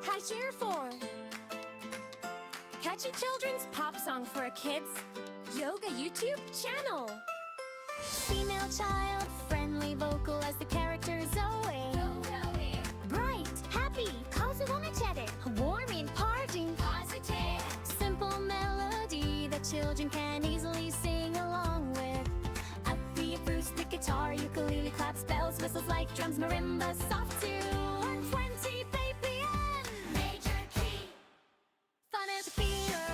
Hi, cheer for catchy children's pop song for kids yoga YouTube channel. Female child friendly vocal as the character Zoey. Bright, happy, cause energetic, warm in parting, positive. Simple melody that children can easily sing along with. Upbeat acoustic guitar, ukulele, claps, bells, whistles like drums, marimba, soft tune. 120 BPM, major key. Fun as a fever,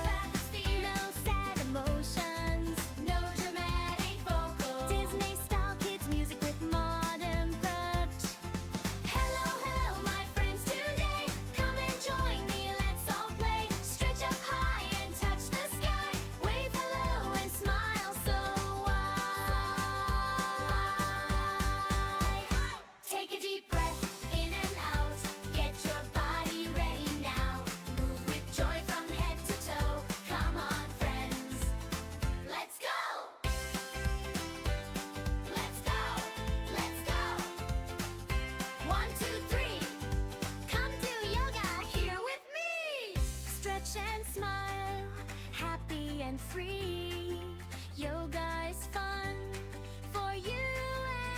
no sad emotions, no dramatic vocals. Disney style kids music with modern touch. Hello, hello, my friends today. Come and join me, let's all play. Stretch up high and touch the sky. Wave hello and smile so wide. Take a deep breath in and out. Get your body ready now. Move with joy from head to toe. Come on, friends, let's go. Let's go, let's go. 1, 2, 3. Come do yoga here with me. Stretch and smile, happy and free. Yoga is fun for you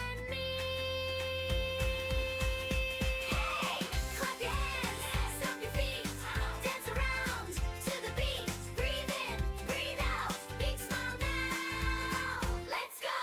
and me. Hey, clap your hands, stomp your feet, dance around to the beat. Breathe in, breathe out, big smile now. Let's go.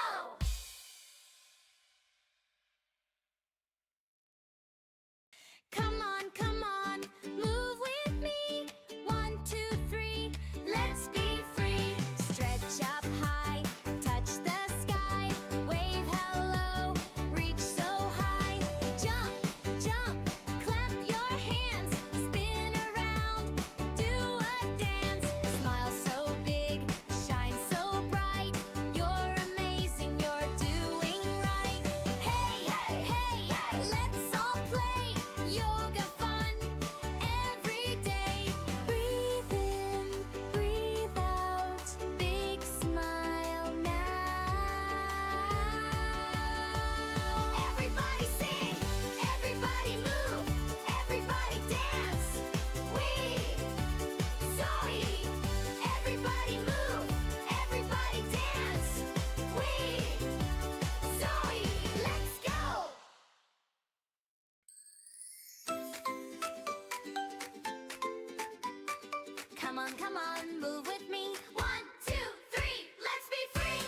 Come on, move with me. 1, 2, 3, let's be free. Stretch up high, touch the sky. Wave hello, reach so high. Jump, jump, clap your hands. Spin around, do a dance. Smile so big, shine so bright. You're amazing, you're doing right. Hey, hey, hey, let's all play. Yoga fun every day. Breathe in, breathe out, big smile now. Everybody sing, everybody move, everybody dance. We, Zoey. Everybody move, everybody dance. We, Zoey. Let's go. Come on, move with me. 1, 2, 3, let's be free.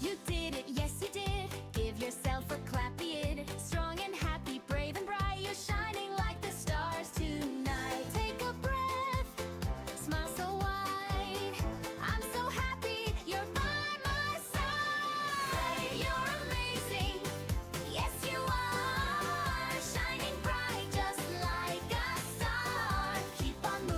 You did it, yes you did. Give yourself a clap, be it. Strong and happy, brave and bright. You're shining like the stars tonight. Take a breath, smile so wide. I'm so happy you're by my side. You're amazing, yes you are. Shining bright just like a star. Keep on moving.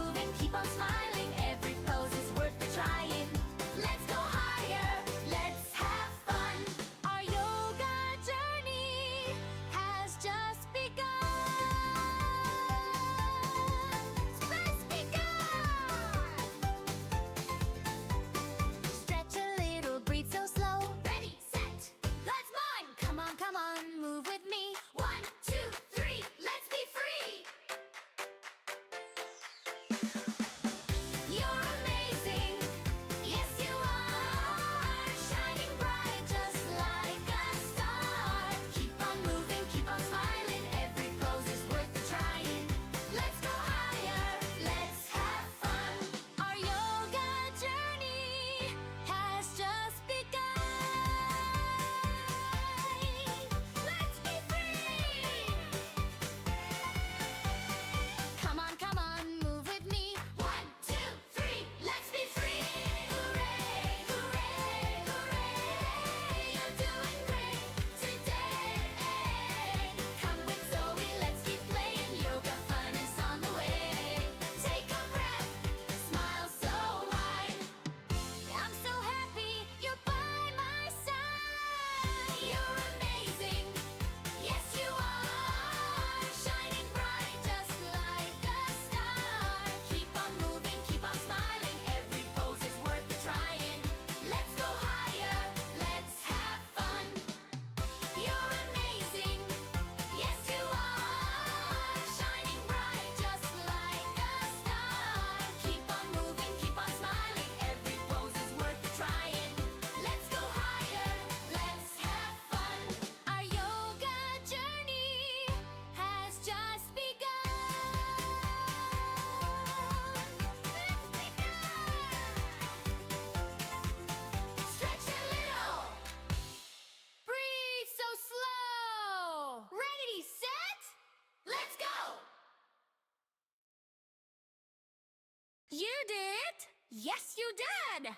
You did? Yes, you did!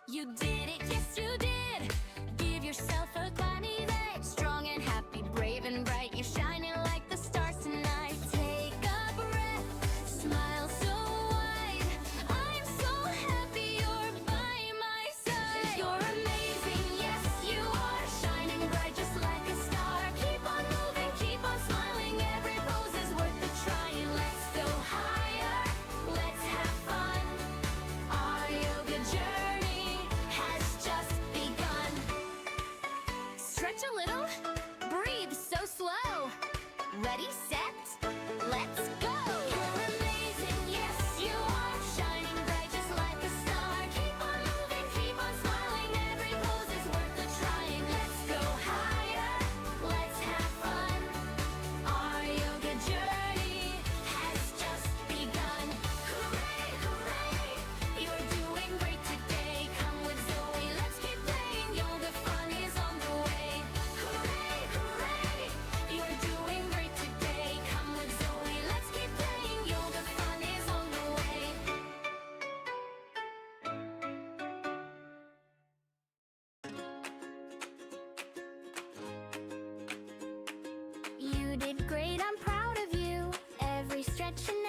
You did it, yes, you did! Give yourself a clap, strong and happy, brave and bright. You're shining like the stars tonight. Take a breath, smile so wide. I'm so happy you're by my side. You're amazing, yes, you are. Shining bright just like a star. Keep on moving, keep on smiling. Every pose is worth the trying. Let's go higher, let's have fun. Our yoga journey has just begun. Stretch a little, breathe so slow. Ready, set, let's go! You're amazing, yes you are. Shining bright just like a star. Keep on moving, keep on smiling. Every pose is worth the trying. Let's go higher, let's have fun. Our yoga journey has just begun. Hooray, hooray, you're doing great today. Come with Zoey, let's keep playing. Yoga fun is on the way. Hooray, hooray, you're doing great today. Come with Zoey, let's keep playing. Yoga fun is on the way. You did great, I'm proud of you. Every stretch and